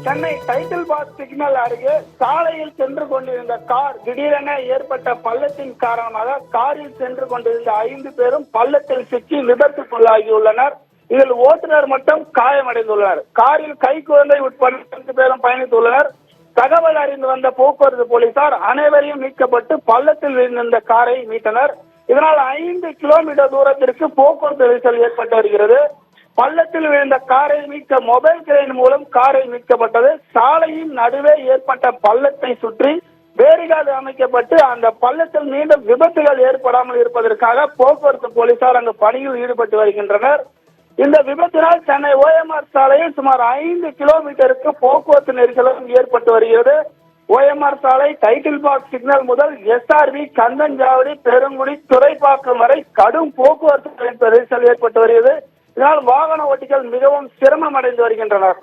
Chennai title park signal அருகே சாலையில் சென்று கொண்டிருந்த கார் திடீரென ஏற்பட்ட பள்ளத்தின் காரணமாக காரில் சென்று கொண்டிருந்த 5 பேரும் பள்ளத்தில் சிக்கி விபத்துக்குள்ளாகியுள்ளனர். இதில் ஓட்டுநர் மட்டும் காயமடைந்துள்ளனர். காரில் கைக்குழந்தை உட்பட 2 பேரும் பயணித்துள்ளனர். தகவல் அறிந்து வந்த போக்குவரத்து போலீசார் அனைவரையும் மீட்கப்பட்டு பள்ளத்தில் விழுந்த காரை மீட்டனர். இதனால் 5 கிலோமீட்டர் தூரத்திற்கு போக்குவரத்து நெரிசல் ஏற்பட்டு வருகிறது. பள்ளத்தில் விழுந்த காரை மீட்க மொபைல் கிரேன் மூலம் காரை மீட்கப்பட்டது. சாலையின் நடுவே ஏற்பட்ட பள்ளத்தை சுற்றி பேரிகார்டு அமைக்கப்பட்டு அந்த பள்ளத்தில் மீண்டும் விபத்துகள் ஏற்படாமல் இருப்பதற்காக போக்குவரத்து போலீசார் அங்கு பணியில் ஈடுபட்டு வருகின்றனர். இந்த விபத்தினால் சென்னை OMR சாலையில் சுமார் 5 கிலோமீட்டருக்கு போக்குவரத்து நெரிசலும் ஏற்பட்டு வருகிறது. OMR சாலை டைட்டில் பார்க் சிக்னல் முதல் SRV, கந்தன்சாவடி, பெருங்குடி, துறைப்பாக்கம் வரை கடும் போக்குவரத்து நெரிசல் ஏற்பட்டு வருகிறது. இதனால் வாகன ஓட்டிகள் மிகவும் சிரமம் அடைந்து வருகின்றனர்.